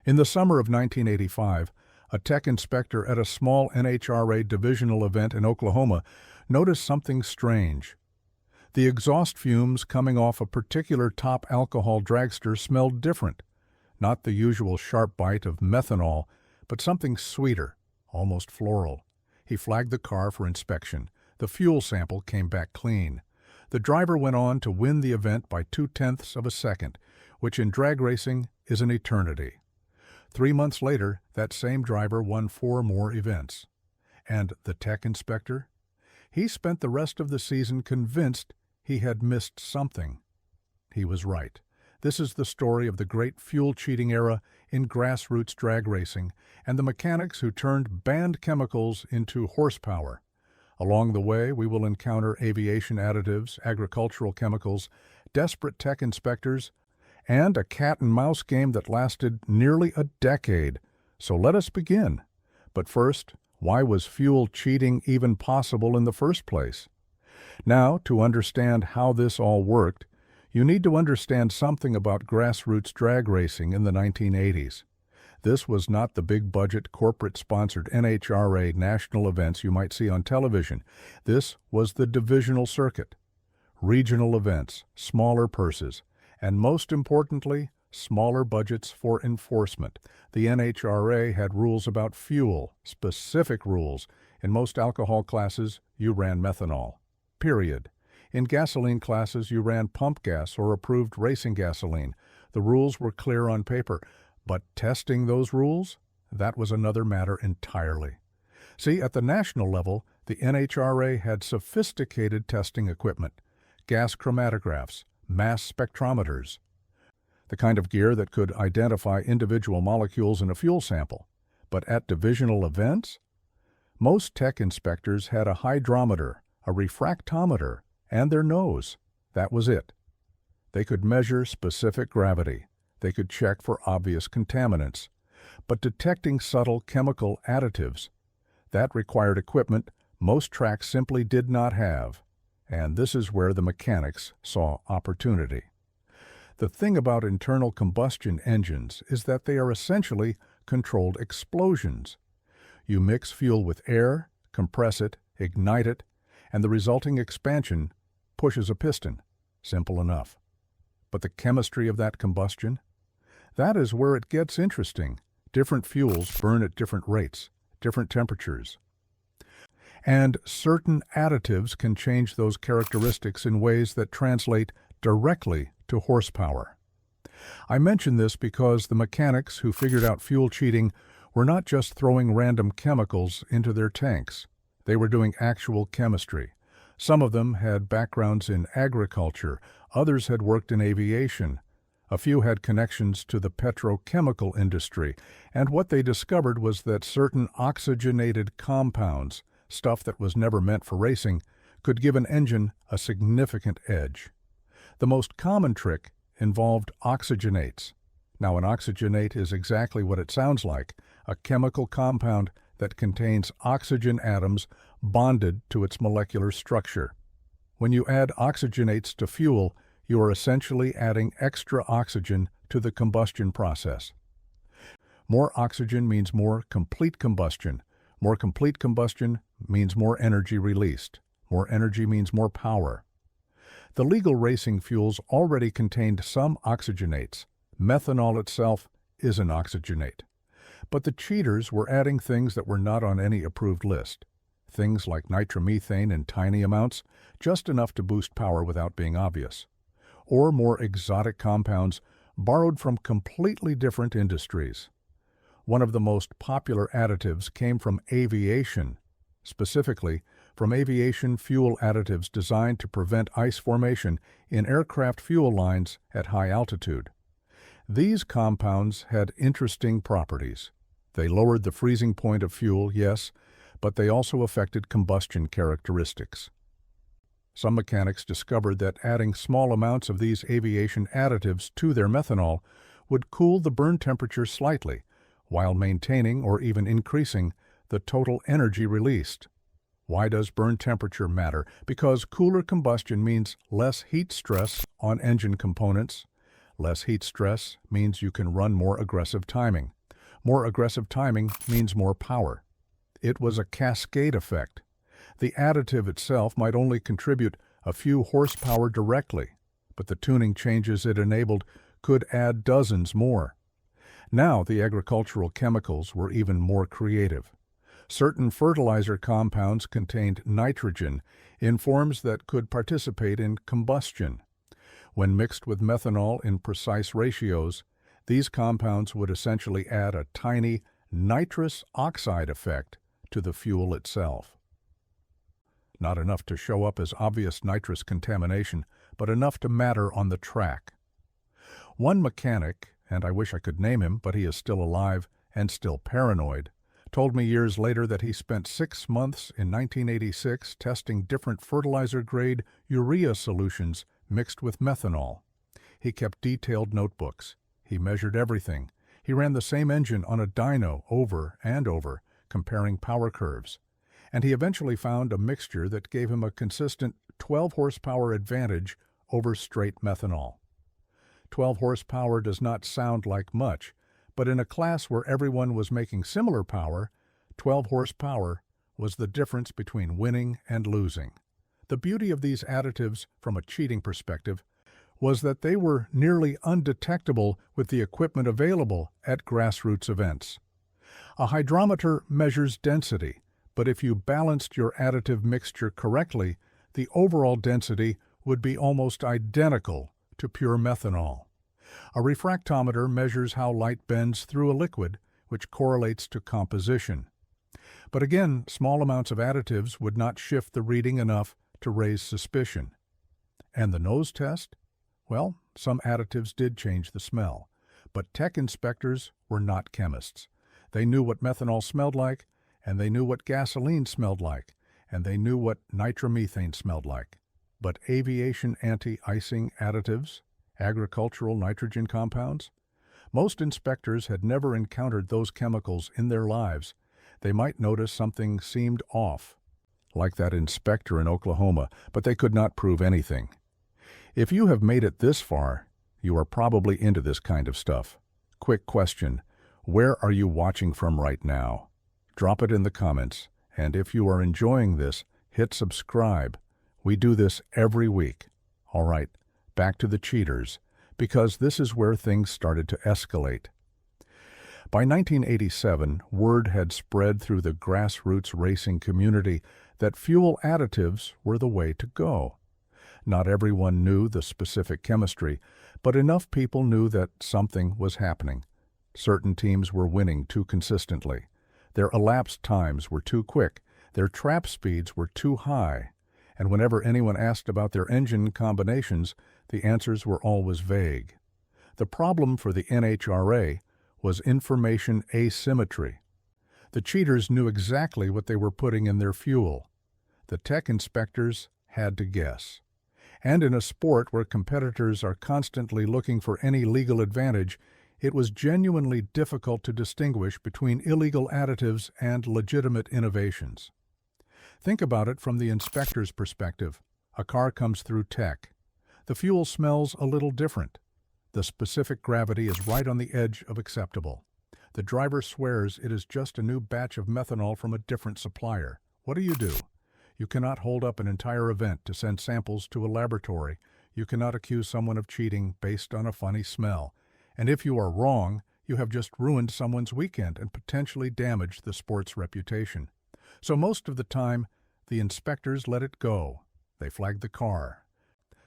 In the summer of 1985, a tech inspector at a small NHRA divisional event in Oklahoma noticed something strange. The exhaust fumes coming off a particular top alcohol dragster smelled different. Not the usual sharp bite of methanol, but something sweeter, almost floral. He flagged the car for inspection. The fuel sample came back clean. The driver went on to win the event by 0.2 of a second, which in drag racing is an eternity. 3 months later, that same driver won 4 more events. And the tech inspector? He spent the rest of the season convinced he had missed something. He was right. This is the story of the great fuel cheating era in grassroots drag racing and the mechanics who turned banned chemicals into horsepower. Along the way, we will encounter aviation additives, agricultural chemicals, desperate tech inspectors, and a cat-and-mouse game that lasted nearly a decade. So let us begin. But first, why was fuel cheating even possible in the first place? Now, to understand how this all worked, you need to understand something about grassroots drag racing in the 1980s. This was not the big-budget, corporate-sponsored NHRA national events you might see on television. This was the divisional circuit. Regional events, smaller purses, and most importantly, smaller budgets for enforcement. The NHRA had rules about fuel, specific rules. In most alcohol classes, you ran methanol. Period. In gasoline classes, you ran pump gas or approved racing gasoline. The rules were clear on paper, but testing those rules? That was another matter entirely. See, at the national level, the NHRA had sophisticated testing equipment, gas chromatographs, mass spectrometers, the kind of gear that could identify individual molecules in a fuel sample. But at divisional events, most tech inspectors had a hydrometer, a refractometer, and their nose. That was it. They could measure specific gravity. They could check for obvious contaminants. But detecting subtle chemical additives, that required equipment most tracks simply did not have. And this is where the mechanics saw opportunity. The thing about internal combustion engines is that they are essentially controlled explosions. You mix fuel with air, compress it, ignite it, and the resulting expansion pushes a piston. Simple enough. But the chemistry of that combustion? That is where it gets interesting. Different fuels burn at different rates, different temperatures. And certain additives can change those characteristics in ways that translate directly to horsepower. I mention this because the mechanics who figured out fuel cheating were not just throwing random chemicals into their tanks. They were doing actual chemistry. Some of them had backgrounds in agriculture, others had worked in aviation. A few had connections to the petrochemical industry, and what they discovered was that certain oxygenated compounds, stuff that was never meant for racing, could give an engine a significant edge. The most common trick involved oxygenates. Now, an oxygenate is exactly what it sounds like, a chemical compound that contains oxygen atoms bonded to its molecular structure. When you add oxygenates to fuel, you are essentially adding extra oxygen to the combustion process. More oxygen means more complete combustion. More complete combustion means more energy released. More energy means more power. The legal racing fuels already contained some oxygenates. Methanol itself is an oxygenate. But the cheaters were adding things that were not on any approved list. Things like nitromethane in tiny amounts, just enough to boost power without being obvious. Or more exotic compounds borrowed from completely different industries. One of the most popular additives came from aviation, specifically from aviation fuel additives designed to prevent ice formation in aircraft fuel lines at high altitude. These compounds had interesting properties. They lowered the freezing point of fuel, yes, but they also affected combustion characteristics. Some mechanics discovered that adding small amounts of these aviation additives to their methanol would cool the burn temperature slightly, while maintaining or even increasing the total energy released. Why does burn temperature matter? Because cooler combustion means less heat stress on engine components. Less heat stress means you can run more aggressive timing. More aggressive timing means more power. It was a cascade effect. The additive itself might only contribute a few horsepower directly, but the tuning changes it enabled could add dozens more. Now the agricultural chemicals were even more creative. Certain fertilizer compounds contained nitrogen in forms that could participate in combustion. When mixed with methanol in precise ratios, these compounds would essentially add a tiny nitrous oxide effect to the fuel itself. Not enough to show up as obvious nitrous contamination, but enough to matter on the track. One mechanic, and I wish I could name him, but he is still alive and still paranoid, told me years later that he spent 6 months in 1986 testing different fertilizer-grade urea solutions mixed with methanol. He kept detailed notebooks. He measured everything. He ran the same engine on a dyno over and over, comparing power curves. And he eventually found a mixture that gave him a consistent 12 horsepower advantage over straight methanol. 12 horsepower does not sound like much, but in a class where everyone was making similar power, 12 horsepower was the difference between winning and losing. The beauty of these additives from a cheating perspective was that they were nearly undetectable with the equipment available at Grassroots events. A hydrometer measures density, but if you balanced your additive mixture correctly, the overall density would be almost identical to pure methanol. A refractometer measures how light bends through a liquid, which correlates to composition. But again, small amounts of additives would not shift the reading enough to raise suspicion. And the nose test? Well, some additives did change the smell, but tech inspectors were not chemists. They knew what methanol smelled like, and they knew what gasoline smelled like, and they knew what nitromethane smelled like. But aviation anti-icing additives, agricultural nitrogen compounds? Most inspectors had never encountered those chemicals in their lives. They might notice something seemed off, like that inspector in Oklahoma, but they could not prove anything. If you have made it this far, you are probably into this kind of stuff. Quick question, where are you watching from right now? Drop it in the comments, and if you are enjoying this, hit subscribe. We do this every week. All right, back to the cheaters, because this is where things started to escalate. By 1987, word had spread through the grassroots racing community that fuel additives were the way to go. Not everyone knew the specific chemistry, but enough people knew that something was happening. Certain teams were winning too consistently. Their elapsed times were too quick, their trap speeds were too high, and whenever anyone asked about their engine combinations, the answers were always vague. The problem for the NHRA was information asymmetry. The cheaters knew exactly what they were putting in their fuel. The tech inspectors had to guess. And in a sport where competitors are constantly looking for any legal advantage, it was genuinely difficult to distinguish between illegal additives and legitimate innovations. Think about it from the inspector's perspective. A car comes through tech. The fuel smells a little different. The specific gravity is right on the edge of acceptable. The driver swears it is just a new batch of methanol from a different supplier. What do? You cannot hold up an entire event to send samples to a laboratory. You cannot accuse someone of cheating based on a funny smell. And if you are wrong, you have just ruined someone's weekend and potentially damaged the sport's reputation. So most of the time, the inspectors let it go. They flagged the car.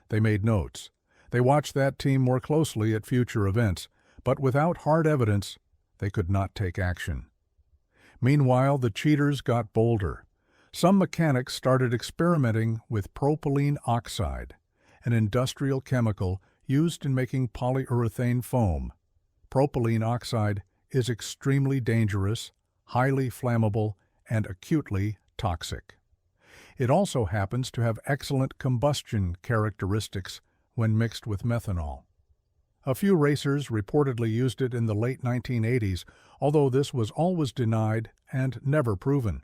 They made notes. They watched that team more closely at future events, but without hard evidence, they could not take action. Meanwhile, the cheaters got bolder. Some mechanics started experimenting with propylene oxide, an industrial chemical used in making polyurethane foam. Propylene oxide is extremely dangerous, highly flammable, and acutely toxic. It also happens to have excellent combustion characteristics when mixed with methanol. A few racers reportedly used it in the late 1980s, although this was always denied and never proven.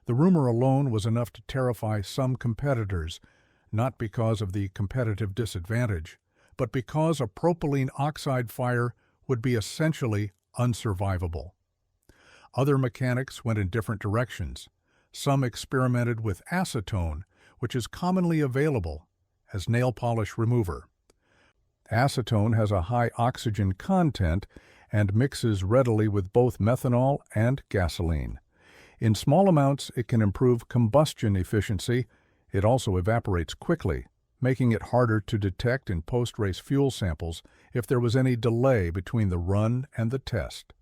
The rumor alone was enough to terrify some competitors, not because of the competitive disadvantage, but because a propylene oxide fire would be essentially unsurvivable. Other mechanics went in different directions. Some experimented with acetone, which is commonly available as nail polish remover. Acetone has a high oxygen content and mixes readily with both methanol and gasoline. In small amounts, it can improve combustion efficiency. It also evaporates quickly, making it harder to detect in post-race fuel samples if there was any delay between the run and the test.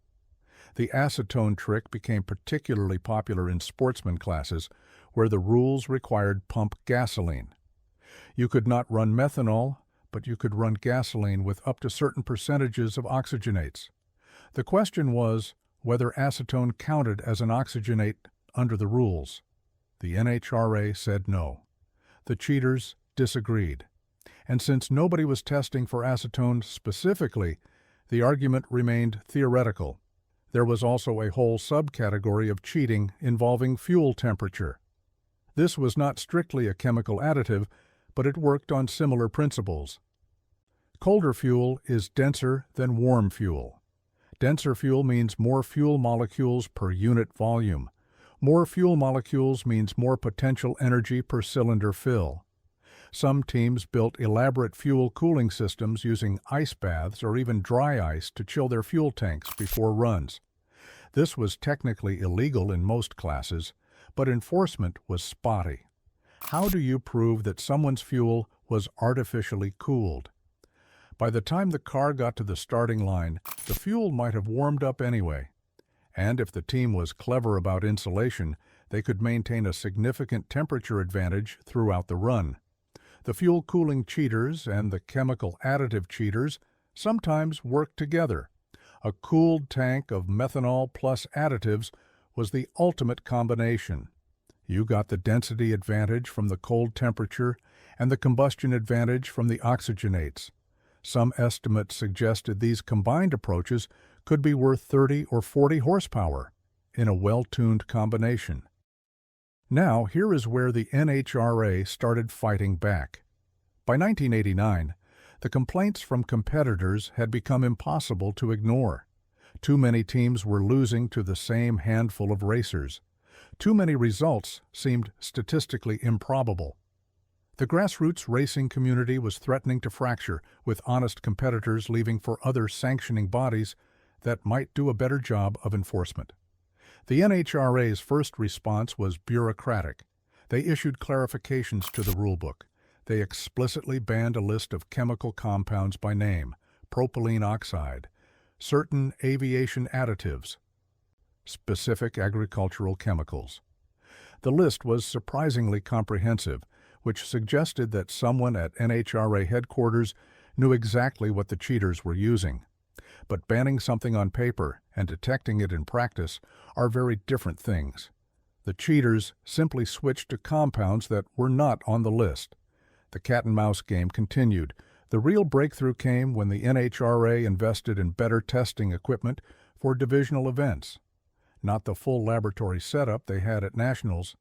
The acetone trick became particularly popular in sportsman classes, where the rules required pump gasoline. You could not run methanol, but you could run gasoline with up to certain percentages of oxygenates. The question was whether acetone counted as an oxygenate under the rules. The NHRA said no. The cheaters disagreed. And since nobody was testing for acetone specifically, the argument remained theoretical. There was also a whole subcategory of cheating involving fuel temperature. This was not strictly a chemical additive, but it worked on similar principles. Colder fuel is denser than warm fuel. Denser fuel means more fuel molecules per unit volume. More fuel molecules means more potential energy per cylinder fill. Some teams built elaborate fuel cooling systems using ice baths or even dry ice to chill their fuel tanks before runs. This was technically illegal in most classes, but enforcement was spotty. How do you prove that someone's fuel was artificially cooled? By the time the car got to the starting line, the fuel might have warmed up anyway. And if the team was clever about insulation, they could maintain a significant temperature advantage throughout the run. The fuel cooling cheaters and the chemical additive cheaters sometimes worked together. A cooled tank of methanol plus additives was the ultimate combination. You got the density advantage from the cold temperature and the combustion advantage from the oxygenates. Some estimates suggested these combined approaches could be worth 30 or 40 horsepower in a well-tuned combination. Now, here is where the NHRA started fighting back. By 1989, the complaints from competitors had become impossible to ignore. Too many teams were losing to the same handful of racers. Too many results seemed statistically improbable. The grassroots racing community was threatening to fracture, with honest competitors leaving for other sanctioning bodies that might do a better job of enforcement. The NHRA's first response was bureaucratic. They issued clarifications to the rulebook. They explicitly banned a list of chemical compounds by name: propylene oxide, certain aviation additives, specific agricultural chemicals. The list was surprisingly comprehensive, which suggested that someone at NHRA headquarters knew exactly what the cheaters were using. But banning something on paper and detecting it in practice are very different things. The cheaters simply switched to compounds that were not on the list. The cat-and-mouse game continued. The real breakthrough came when the NHRA invested in better testing equipment for divisional events. Not the full laboratory setup they had at nationals,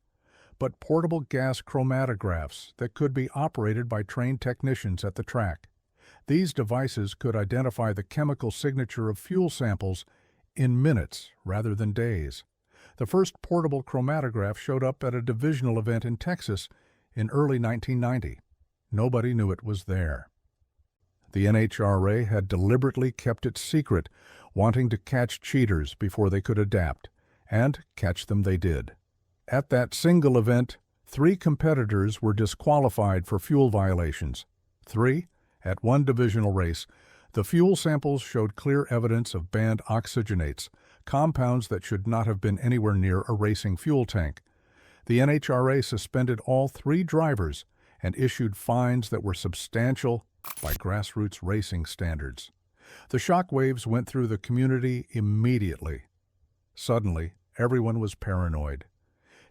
but portable gas chromatographs that could be operated by trained technicians at the track. These devices could identify the chemical signature of fuel samples in minutes rather than days. The first portable chromatograph showed up at a divisional event in Texas in early 1990. Nobody knew it was there. The NHRA had deliberately kept it secret, wanting to catch cheaters before they could adapt, and catch them they did. At that single event, 3 competitors were disqualified for fuel violations. 3? At one divisional race, the fuel samples showed clear evidence of banned oxygenates, compounds that should not have been anywhere near a racing fuel tank. The NHRA suspended all 3 drivers and issued fines that were substantial by grassroots racing standards. The shockwaves went through the community immediately. Suddenly, everyone was paranoid.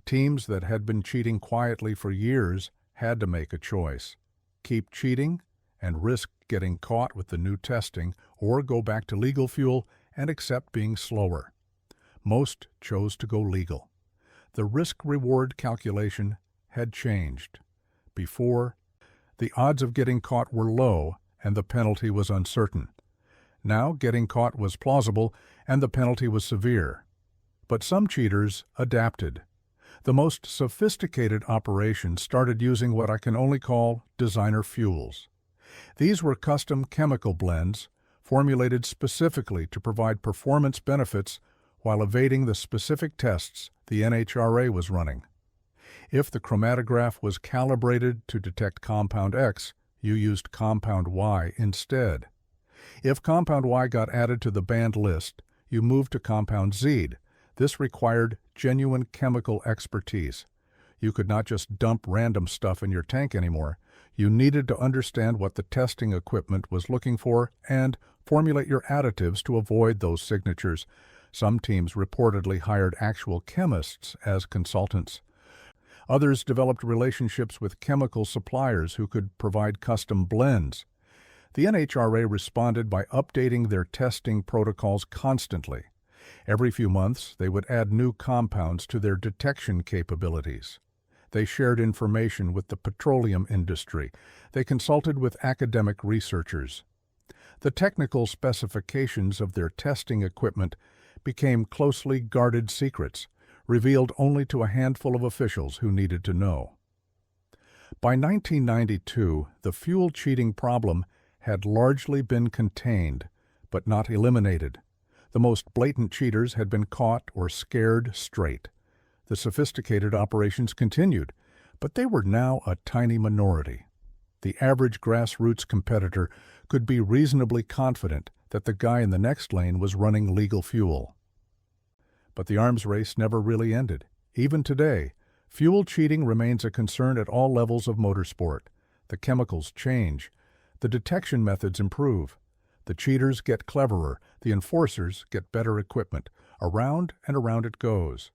Teams that had been cheating quietly for years had to make a choice: keep cheating and risk getting caught with the new testing, or go back to legal fuel and accept being slower. Most chose to go legal. The risk-reward calculation had changed. Before, the odds of getting caught were low and the penalty was uncertain. Now getting caught was plausible and the penalty was severe. But some cheaters adapted. The most sophisticated operations started using what I can only call designer fuels. These were custom chemical blends formulated specifically to provide performance benefits while evading the specific tests the NHRA was running. If the chromatograph was calibrated to detect compound X, you used compound Y instead. If compound Y got added to the banned list, you moved to compound Z. This required genuine chemical expertise. You could not just dump random stuff in your tank anymore. You needed to understand what the testing equipment was looking for and formulate your additives to avoid those signatures. Some teams reportedly hired actual chemists as consultants. Others developed relationships with chemical suppliers who could provide custom blends. The NHRA responded by updating their testing protocols constantly. Every few months, they would add new compounds to their detection capabilities. They shared information with the petroleum industry. They consulted with academic researchers. The technical specifications of their testing equipment became closely guarded secrets, revealed only to a handful of officials who needed to know. By 1992, the fuel cheating problem had largely been contained, but not eliminated. The most blatant cheaters had been caught or scared straight. The sophisticated operations continued, but they were now a tiny minority. The average grassroots competitor could be reasonably confident that the guy in the next lane was running legal fuel. But the arms race never really ended. Even today, fuel cheating remains a concern at all levels of motorsport. The chemicals change. The detection methods improve. The cheaters get cleverer. The enforcers get better equipment. Around and around it goes.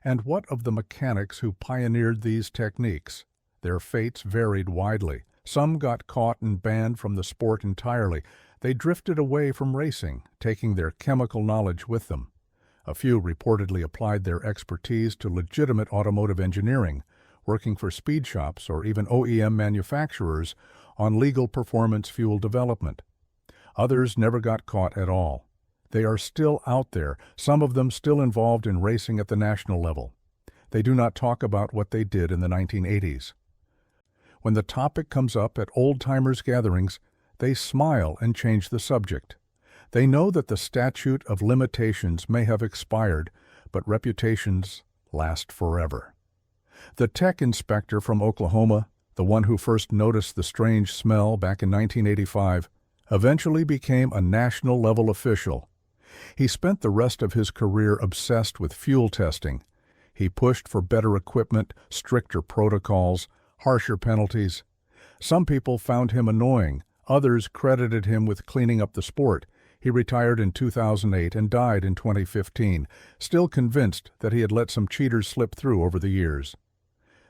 And what of the mechanics who pioneered these techniques? Their fates varied widely. Some got caught and banned from the sport entirely. They drifted away from racing, taking their chemical knowledge with them. A few reportedly applied their expertise to legitimate automotive engineering, working for speed shops or even OEM manufacturers on legal performance fuel development. Others never got caught at all. They are still out there, some of them still involved in racing at the national level. They do not talk about what they did in the 1980s. When the topic comes up at old-timers gatherings, they smile and change the subject. They know that the statute of limitations may have expired, but reputations last forever. The tech inspector from Oklahoma, the one who first noticed the strange smell back in 1985, eventually became a national-level official. He spent the rest of his career obsessed with fuel testing. He pushed for better equipment, stricter protocols, harsher penalties. Some people found him annoying. Others credited him with cleaning up the sport. He retired in 2008 and died in 2015, still convinced that he had let some cheaters slip through over the years.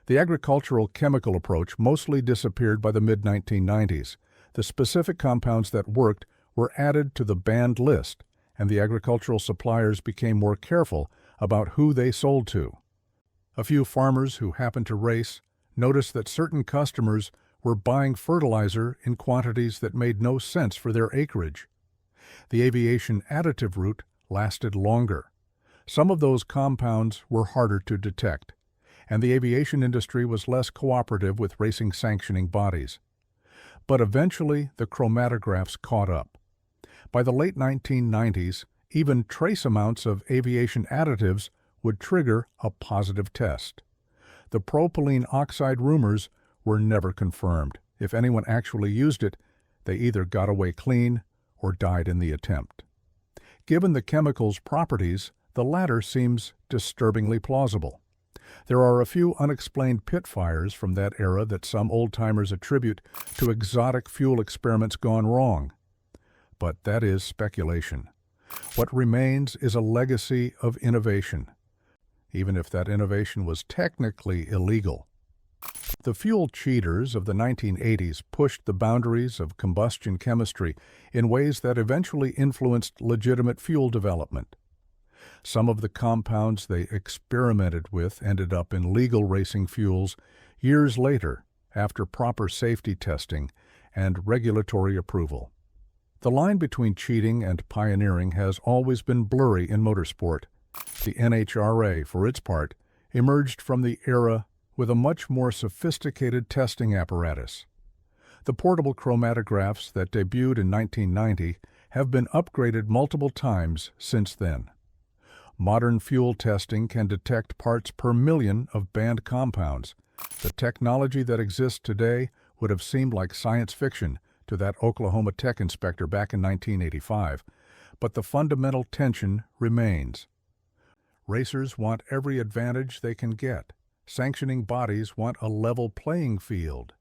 The agricultural chemical approach mostly disappeared by the mid-1990s. The specific compounds that worked were added to the banned list, and the agricultural suppliers became more careful about who they sold to. A few farmers who happened to race noticed that certain customers were buying fertilizer in quantities that made no sense for their acreage. The aviation additive route lasted longer. Some of those compounds were harder to detect, and the aviation industry was less cooperative with racing sanctioning bodies. But eventually, the chromatographs caught up. By the late 1990s, even trace amounts of aviation additives would trigger a positive test. The propylene oxide rumors were never confirmed. If anyone actually used it, they either got away clean or died in the attempt. Given the chemical's properties, the latter seems disturbingly plausible. There are a few unexplained pit fires from that era that some old-timers attribute to exotic fuel experiments gone wrong. But that is speculation. What remains is a legacy of innovation, even if that innovation was technically illegal. The fuel cheaters of the 1980s pushed the boundaries of combustion chemistry in ways that eventually influenced legitimate fuel development. Some of the compounds they experimented with ended up in legal racing fuels years later, after proper safety testing and regulatory approval. The line between cheating and pioneering has always been blurry in motorsport. The NHRA, for its part, emerged from the era with a much more sophisticated testing apparatus. The portable chromatographs that debuted in 1990 have been upgraded multiple times since then. Modern fuel testing can detect parts per million of banned compounds. The technology that exists today would have seemed like science fiction to that Oklahoma tech inspector back in 1985, but the fundamental tension remains. Racers want every advantage they can get. Sanctioning bodies want a level playing field.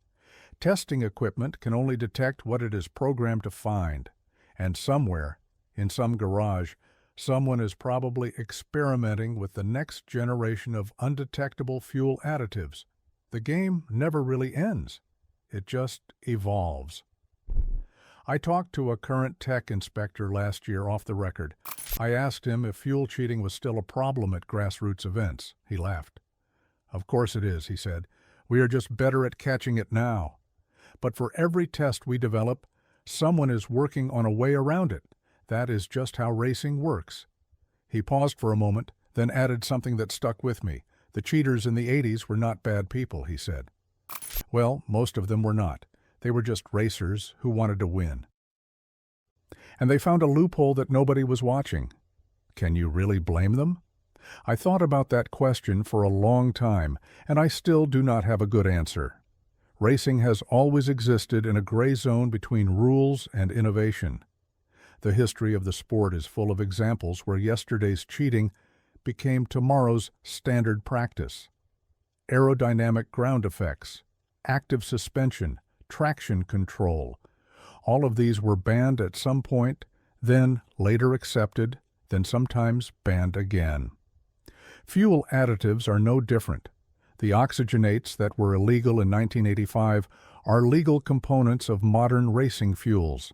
Testing equipment can only detect what it is programmed to find, and somewhere, in some garage, someone is probably experimenting with the next generation of undetectable fuel additives. The game never really ends. It just evolves. I talked to a current tech inspector last year off the record. I asked him if fuel cheating was still a problem at Grassroots events. He laughed. "Of course it is," he said. "We are just better at catching it now. But for every test we develop, someone is working on a way around it. That is just how racing works." He paused for a moment, then added something that stuck with me. "The cheaters in the 80s were not bad people," he said. Well, most of them were not. They were just racers who wanted to win. And they found a loophole that nobody was watching. Can you really blame them? I thought about that question for a long time, and I still do not have a good answer. Racing has always existed in a gray zone between rules and innovation. The history of the sport is full of examples where yesterday's cheating became tomorrow's standard practice. Aerodynamic ground effects, active suspension, traction control. All of these were banned at some point, then later accepted, then sometimes banned again. Fuel additives are no different. The oxygenates that were illegal in 1985 are legal components of modern racing fuels.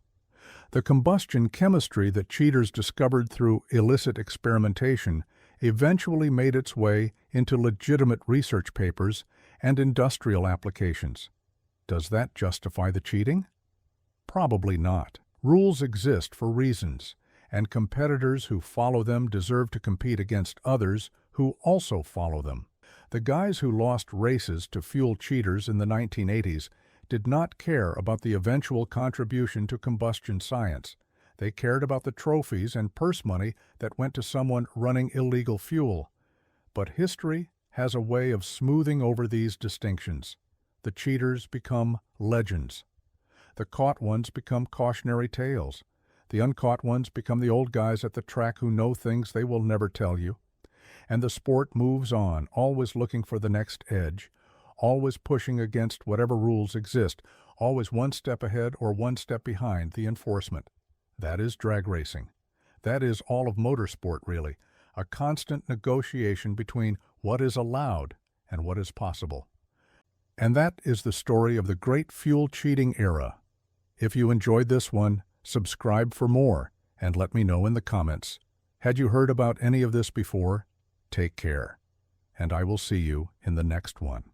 The combustion chemistry that cheaters discovered through illicit experimentation eventually made its way into legitimate research papers and industrial applications. Does that justify the cheating? Probably not. Rules exist for reasons, and competitors who follow them deserve to compete against others who also follow them. The guys who lost races to fuel cheaters in the 1980s did not care about the eventual contribution to combustion science. They cared about the trophies and purse money that went to someone running illegal fuel. But history has a way of smoothing over these distinctions. The cheaters become legends. The caught ones become cautionary tales. The uncaught ones become the old guys at the track who know things they will never tell you. And the sport moves on, always looking for the next edge, always pushing against whatever rules exist, always one step ahead or one step behind the enforcement. That is drag racing. That is all of motorsport, really, a constant negotiation between what is allowed and what is possible. And that is the story of the great fuel cheating era. If you enjoyed this one, subscribe for more and let me know in the comments. Had you heard about any of this before? Take care, and I will see you in the next one.